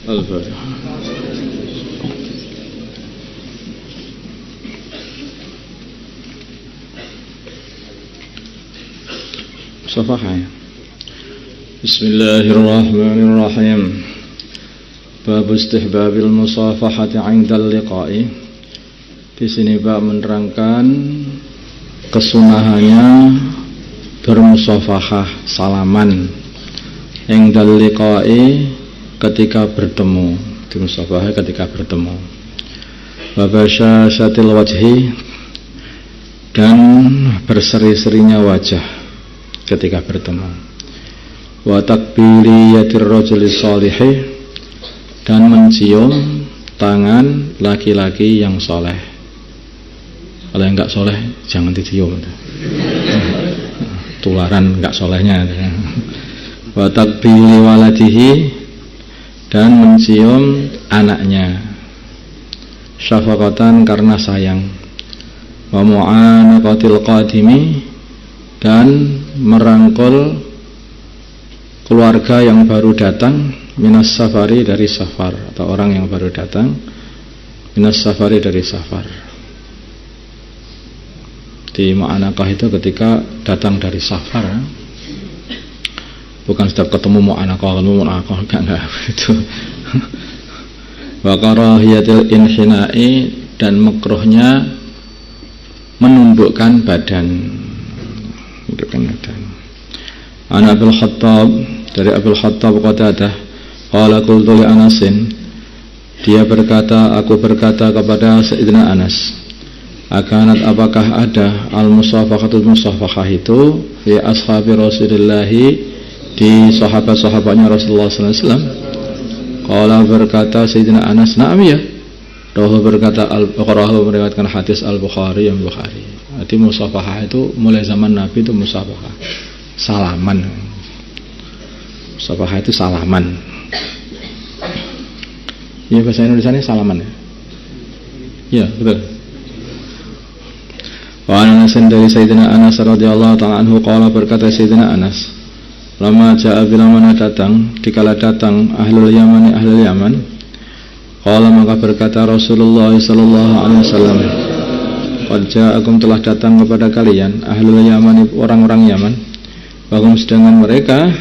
Al-Fatihah. Safahah. Bismillahirrahmanirrahim. Bab istihbabil musafahati 'indal liqa'i. Di sini bab menerangkan kesunahannya bermusafahah, salaman, 'indal liqa'i, ketika bertemu, bermusafahah ketika bertemu. Wa basyashatil wajhi, dan berseri-serinya wajah ketika bertemu. Wa takbiriyatir rajuli shalihi, dan mencium tangan laki-laki yang soleh. Kalau yang enggak soleh jangan dicium, tularan enggak solehnya. Wa takbiri waladihi, dan mencium anaknya, syafaqatan, karena sayang. Wa mu'anaqatil qadimi, dan merangkul keluarga yang baru datang, minas safari, dari safar, atau orang yang baru datang, minas safari, dari safar. Di mu'anaqah itu ketika datang dari safar, bukan setiap ketemu mu'anaqah enggak itu. Wa karahiyatil inhina'i, dan makruhnya menundukkan badan. An Abdul Khattab, dari Abdul Khattab Qatadah, qala qultu li Anasin, dia berkata, aku berkata kepada Sayyidina Anas, akanat, apakah ada al-musafahatul musafahah itu fi ashabi Rasulillahi, di sahabat-sahabatnya Rasulullah sallallahu alaihi wasallam. Qala, berkata Sayyidina Anas, na'am ya. Rahu berkata, Al-Bukhari meriwayatkan hadis Al-Bukhari yang Bukhari. Jadi musafahah itu mulai zaman Nabi itu musafahah, salaman. Musafahah itu salaman. Ya, bahasa Indonesianya salaman ya. Ya, betul. Wa Anas, dari Sayyidina Anas radhiyallahu ta'ala anhu, qala, berkata Sayyidina Anas, lama ja'a, bila mana datang, dikala datang ahlul Yaman, ahlul Yaman, qala, maka berkata Rasulullah sallallahu alaihi wasallam, qad ja'akum, telah datang kepada kalian ahlul Yaman, orang-orang Yaman, bahum, sedangkan mereka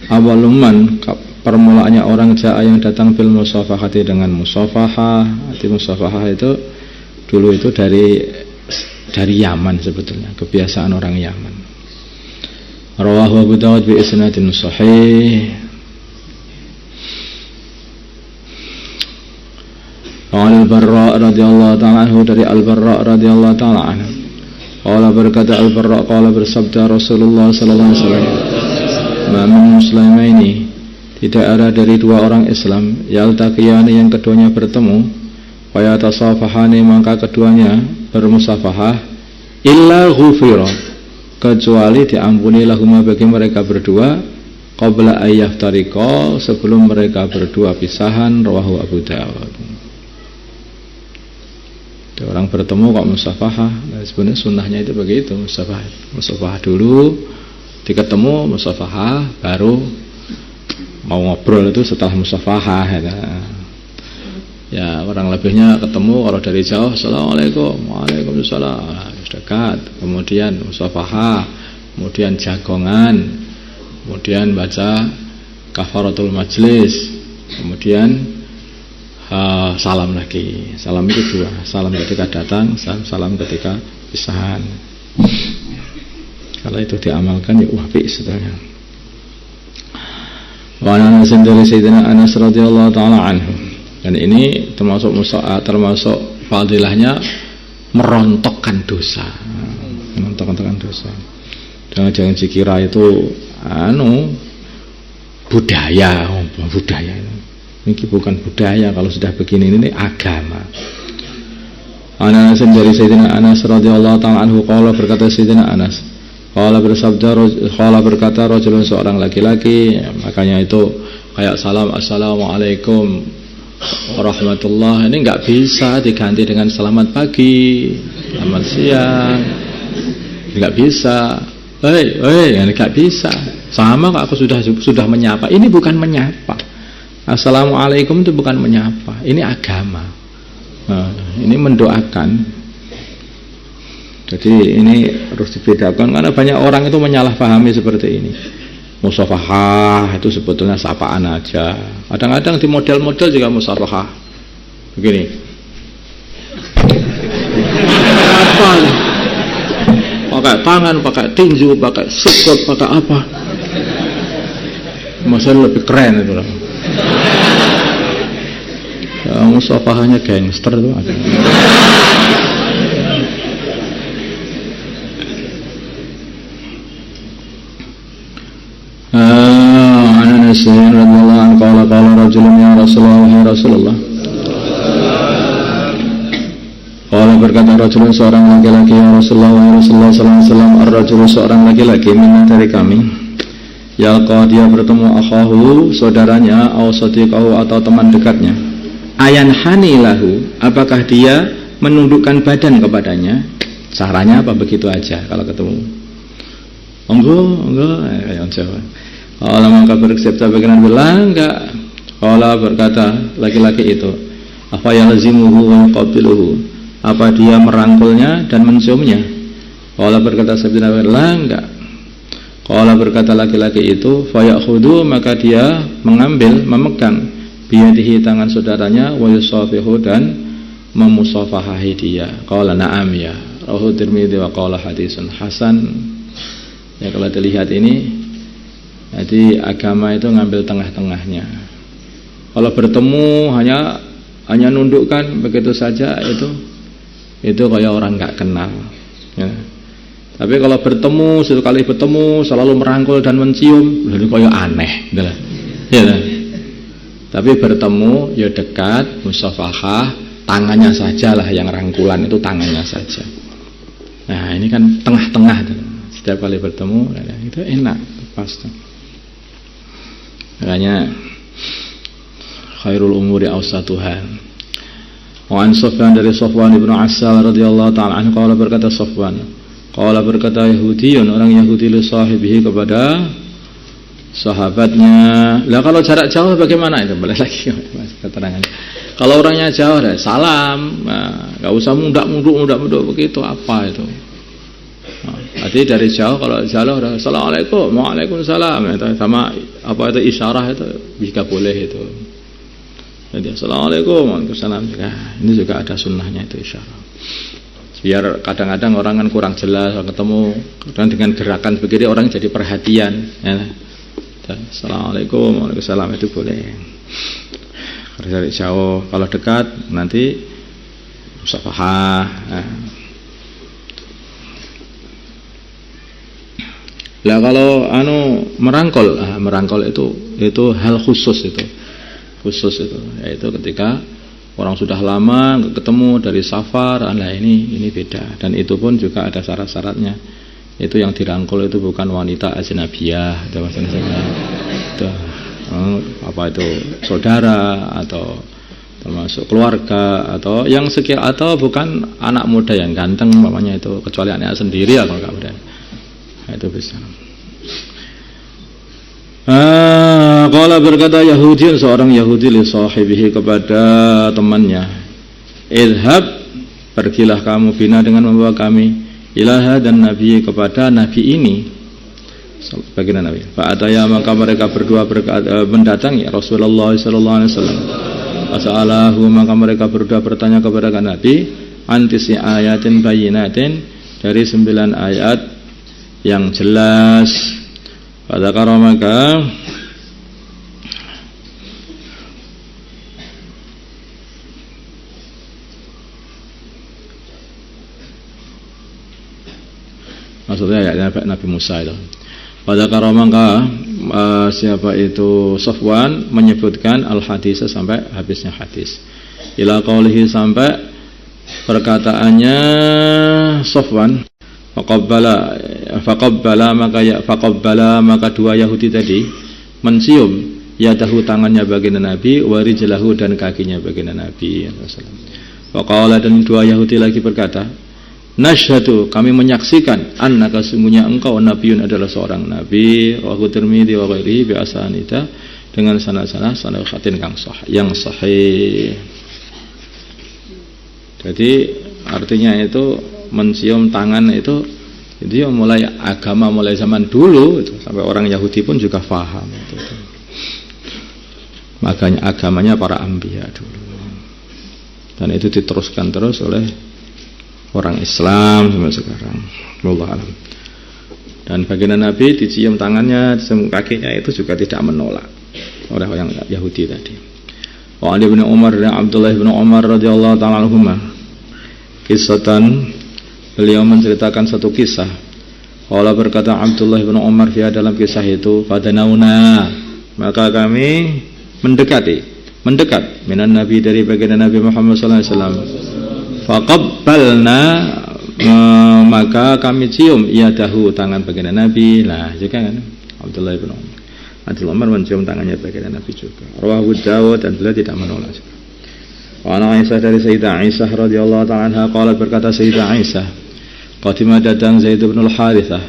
awaluman, permulaannya orang ja'a yang datang bil musafahati, dengan musafahah. Arti musafahah itu dulu itu dari Yaman, sebetulnya kebiasaan orang Yaman. Rawahu Abu Dawud bi isnadin sahih. Al-Barra radhiyallahu ta'ala anhu, dari Al-Barra radhiyallahu ta'ala anhu, qala, berkata Al-Barra, qala, bersabda Rasulullah sallallahu alaihi wasallam, ma min muslimaini, tidak ada dari dua orang Islam, yaltaqiyani, yang keduanya bertemu, wa yatasafahani, maka keduanya bermusafahah, illa ghufira, kecuali diampuni lahuma, bagi mereka berdua, qabla ayyaftariqa, sebelum mereka berdua pisahan. Rawahu Abu Dawud. Orang bertemu kok musafahah. Nah, sebenarnya sunnahnya itu begitu, musafahah dulu, diketemu musafahah, baru mau ngobrol itu setelah musafahah ya. Ya, orang lebihnya ketemu, kalau dari jauh assalamualaikum, waalaikumsalam, dekat, kemudian musafahah, kemudian jagongan, kemudian baca kafaratul majlis, kemudian salam lagi. Salam itu dua, salam ketika datang, salam ketika pisahan. Kalau itu diamalkan ya apik sebenarnya. Wa Anas, dari Sayyidina Anas radhiyallahu ta'ala anhu, dan ini termasuk fadilahnya merontokkan dosa. Merontokkan dosa. Jangan dikira itu budaya. Ini bukan budaya, kalau sudah begini ini agama. Anas, dari Sayyidina Anas radhiyallahu ta'ala anhu, qala, berkata Sayyidina Anas, qala, berkata rajulun, seorang laki-laki, makanya itu kayak salam assalamualaikum warahmatullah, ini enggak bisa diganti dengan selamat pagi, selamat siang, enggak bisa. Enggak bisa. Sama kok aku sudah menyapa. Ini bukan menyapa. Assalamualaikum itu bukan menyapa, ini agama. Ini mendoakan. Jadi ini harus dibedakan karena banyak orang itu menyalahpahami seperti ini. Musafahah itu sebetulnya sapaan aja. Kadang-kadang di model-model juga musafahah. Begini. Apa? Pakai tangan, pakai tinju, pakai sikut, pakai apa? Masalah lebih keren itu lah. Ya, musafahahnya gangster tuh ada. Anas radhiyallahu anhu qala rajulun ya Rasulullah. Qala berkata rajulun seorang laki-laki ya Rasulullah sallallahu alaihi wasallam ar-rajulu seorang laki-laki minna dari kami yalqa dia bertemu akhahu saudaranya aw sadiqahu atau teman dekatnya ayan hanilahu apakah dia menundukkan badan kepadanya caranya apa begitu aja kalau ketemu enggak ya jawab Allah maka bersabda bagian bilang enggak. Allah berkata laki-laki itu apa yalzimuhu wa qabiluhu apa dia merangkulnya dan menciumnya. Allah berkata sabda enggak. Allah berkata laki-laki itu fayakhudhu maka dia mengambil memegang biyadihi tangan saudaranya wa yusafihu dan memusafahahi dia. Qala na'am ya. Rawahu Tirmidzi wa qala hadisun hasan. Ya kalau dilihat ini jadi agama itu ngambil tengah-tengahnya. Kalau bertemu hanya nundukkan begitu saja itu kayak orang nggak kenal. Ya. Tapi kalau bertemu sekali bertemu selalu merangkul dan mencium, itu kayak aneh, ya. Tapi bertemu ya dekat, musafahah, tangannya sajalah yang rangkulan itu tangannya saja. Nah ini kan tengah-tengah. Setiap kali bertemu itu enak, pas. Makanya khairul umuri awsatuha. Wa an Sufyan dari Sufyan ibnu Asal radhiyallahu ta'ala anhu qala berkata Sufyan qala berkata Yahudiyun orang Yahudi li sahibihi kepada sahabatnya. Lah kalau jarak jauh bagaimana itu? Boleh lagi keterangan. Kalau orangnya jauh salam, enggak usah mundur begitu apa itu. Jadi dari jauh kalau jauh assalamualaikum, waalaikumsalam itu sama apa itu isyarah itu bisa boleh itu. Jadi assalamualaikum, waalaikumsalam ini juga ada sunnahnya itu isyarah. Biar kadang-kadang orang kan kurang jelas ketemu dan dengan gerakan begitu orang jadi perhatian. Ya. Assalamualaikum, waalaikumsalam itu boleh. Dari jauh kalau dekat nanti musafahah. Lah kalau merangkul itu hal khusus itu yaitu ketika orang sudah lama nggak ketemu dari safar, ini beda dan itu pun juga ada syarat-syaratnya. Itu yang dirangkul itu bukan wanita ajnabiyah, itu apa itu saudara atau termasuk keluarga atau yang sekira atau bukan anak muda yang ganteng mamanya itu kecuali anaknya sendiri ya kalau nggak ada. Itu bisa. Qala berkata Yahudi seorang Yahudi li sahibihi kepada temannya, "Idhab pergilah kamu bina dengan membawa kami ilaha dan nabi kepada nabi ini." Baginda Nabi. Fa ataya maka mereka berdua mendatangi Rasulullah sallallahu alaihi wasallam. Fasalahu maka mereka berdua bertanya kepada Nabi antisi ayatin bayyinatin dari 9 ayat yang jelas. Pada karamaka maksudnya ya Nabi Musa itu. Pada karamaka siapa itu Safwan menyebutkan al-hadis sampai habisnya hadis. Ila qaulihi sampai perkataannya Safwan faqabbala maka dua Yahudi tadi mencium yadahu tangannya baginda Nabi wa rijlahu dan kakinya baginda Nabi Faqala dan dua Yahudi lagi berkata nasyhadu kami menyaksikan annaka sungguhnya engkau nabiun adalah seorang nabi. Rawahu Tirmidzi wa ghairihi bi asanida dengan sanad khatin yang sahih. Jadi artinya itu mencium tangan itu ya mulai agama, mulai zaman dulu itu, sampai orang Yahudi pun juga paham itu. Makanya agamanya para anbiya dulu, dan itu diteruskan terus oleh orang Islam sampai sekarang. Wallahu a'lam. Dan baginda Nabi dicium tangannya, dicium kakinya itu juga tidak menolak oleh orang Yahudi tadi. Wa Ali bin Umar dan Abdullah bin Umar radhiyallahu ta'ala anhuma, kisahkan beliau menceritakan satu kisah. Qala berkata Abdullah bin Umar dalam kisah itu, fadanauna, maka kami mendekat minan Nabi, dari baginda Nabi Muhammad sallallahu alaihi wasallam. Faqabbalna, maka kami cium yadahu, tangan baginda Nabi. Lah juga kan Abdullah bin Umar, Abdullah Umar mencium tangannya baginda Nabi juga. Rawahu Dawud, dan beliau tidak menolak. Wa ana Aisyah, dari Sayyidah Aisyah radhiyallahu ta'ala anha, qalat berkata Sayyidah Aisyah, qatima datang Zaid bin Harithah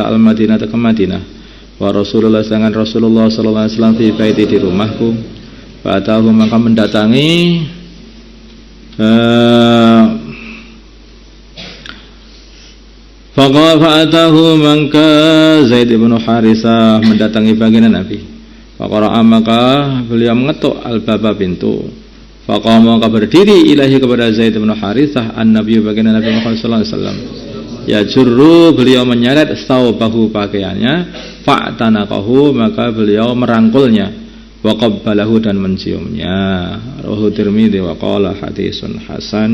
al-Madinah, ke Madinah, wa Rasulullah, sedangkan Rasulullah sallallahu alaihi wasallam fi baiti, di rumahku. Fa atahu, maka mendatangi fa'atahu, maka Zaid bin Harithah mendatangi baginda Nabi. Faqara'a, maka beliau mengetuk al-baba, pintu. Faqama, maka berdiri ilahi, kepada Zaid bin Harithah, an-Nabi, baginda Nabi Muhammad sallallahu alaihi wasallam. Ya jurru, beliau menyeret thawbahu, pakaiannya. Fa'tanaqahu, maka beliau merangkulnya. Wa qabbalahu, dan menciumnya. Rawahu Tirmidzi wa qala hadisun hasan.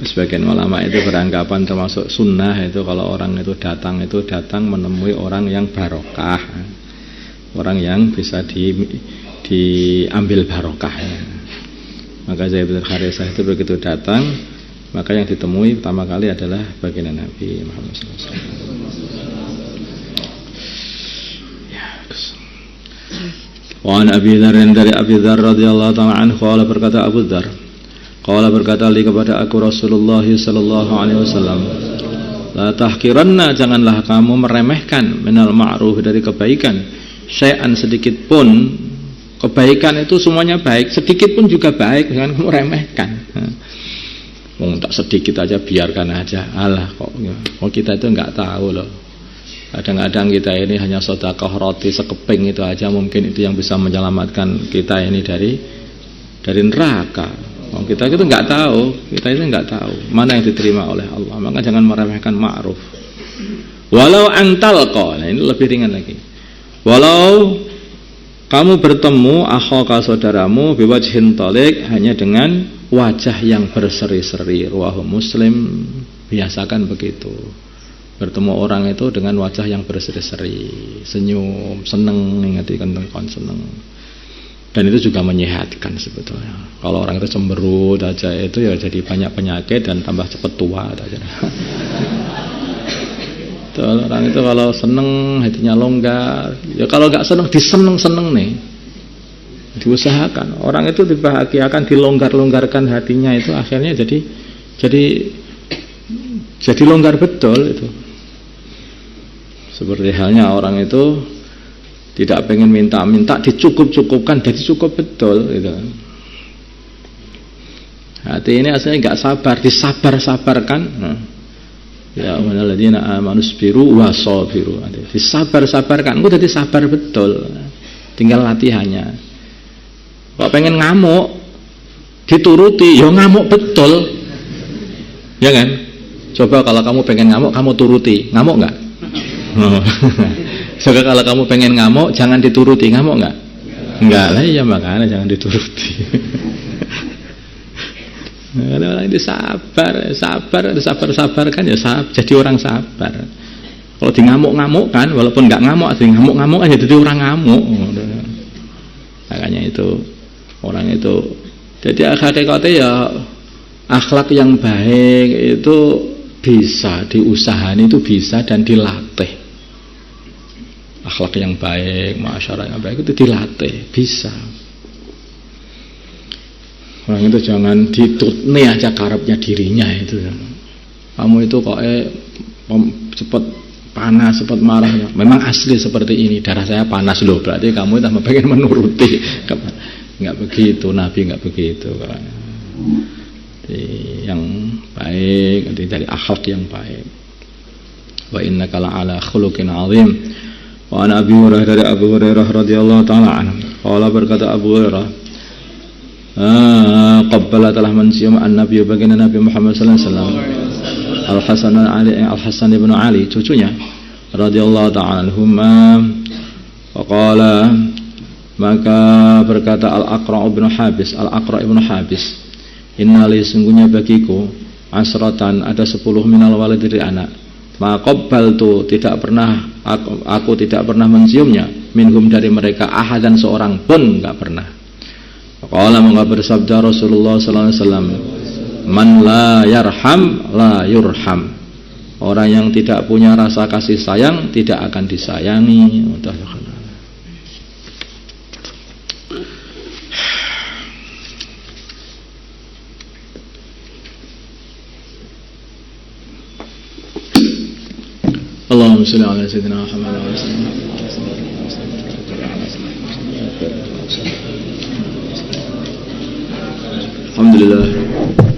Sebagian ulama itu beranggapan termasuk sunnah itu kalau orang itu datang menemui orang yang barokah, orang yang bisa diambil barokahnya. Maka Zaid bin Harithah itu begitu datang, maka yang ditemui pertama kali adalah baginda Nabi Muhammad SAW. Wa an Abi Dzar, dari Abi Dzar radhiyallahu ta'ala anhu, qala berkata Abu Dzar, qala berkata li, kepada aku Rasulullah sallallahu alaihi wasallam, la tahqiranna, janganlah kamu meremehkan, minal ma'ruf, dari kebaikan, syai'an, sedikit pun. Kebaikan itu semuanya baik, sedikit pun juga baik, jangan kamu remehkan. Tak sedikit aja, biarkan aja. Alah kok kita itu enggak tahu loh. Kadang-kadang kita ini hanya sedekah roti sekeping itu aja, mungkin itu yang bisa menyelamatkan kita ini dari neraka. Kita itu nggak tahu, mana yang diterima oleh Allah. Maka jangan meremehkan ma'ruf. Walau antalqa, nah ini lebih ringan lagi. Walau kamu bertemu akhaka, saudaramu, biwajhin talik, hanya dengan wajah yang berseri-seri. Rawahu Muslim, biasakan begitu. Bertemu orang itu dengan wajah yang berseri-seri, senyum, seneng, ingatkan tentang seneng. Dan itu juga menyehatkan sebetulnya. Kalau orang itu cemberut aja itu ya jadi banyak penyakit dan tambah cepat tua aja. Orang itu kalau seneng hatinya longgar. Ya kalau nggak seneng, diseneng-seneng nih. Diusahakan. Orang itu dibahagiakan, dilonggar-longgarkan hatinya, itu akhirnya jadi longgar betul itu. Seperti halnya orang itu tidak pengen minta-minta, dicukup-cukupkan, jadi cukup betul gitu. Hati ini asalnya nggak sabar, disabar-sabarkan. Ya ayyuhalladzina amanu sabiru wasabiru. Disabar-sabarkan, udah disabar betul. Tinggal latihannya. Kok pengen ngamuk, dituruti, ya ngamuk betul. Ya kan? Coba kalau kamu pengen ngamuk, kamu turuti, ngamuk nggak? Coba kalau kamu pengen ngamuk, jangan dituruti, ngamuk nggak? Enggak lah, ya makanya jangan dituruti. Orang itu sabarkan ya jadi orang sabar. Kalau di ngamuk kan, walaupun nggak ngamuk, ada ngamuk aja jadi orang ngamuk. Makanya itu orang itu. Jadi hakikatnya ya akhlak yang baik itu bisa diusahani, itu bisa dan dilatih. Akhlak yang baik, masyarakat yang baik itu dilatih, bisa. Orang itu jangan ditutne aja karepnya dirinya itu. Kamu itu kok cepat panas, cepat marah. Memang asli seperti ini, darah saya panas loh, berarti kamu tambah pengen menuruti. Enggak begitu, Nabi enggak begitu. Yang baik dari akhlak yang baik. Wa innaka la'ala khuluqin 'azim. Wa ana Abi Hurairah, dari Abu Hurairah radhiyallahu taala anhu. Qala, berkata Abu Hurairah, qabbala, telah mencium an-nabi baginda Nabi Muhammad sallallahu alaihi wasallam Al-Hasan ibn Ali, cucunya radhiyallahu ta'ala anhuma. Faqala, maka berkata Al-Aqra' ibn Habis, innali, sungguhnya bagiku, asratan, ada 10 minal walid, dari anak. Maqabbaltu, tidak pernah aku tidak pernah menciumnya, minhum, dari mereka, ahadan, seorang pun enggak pernah. Qala, maka bersabda Rasulullah sallallahu alaihi wasallam, man la yarham la yurham. Orang yang tidak punya rasa kasih sayang tidak akan disayangi. Allahumma shalli ala sayyidina Muhammad wa ala alihi. Alhamdulillah.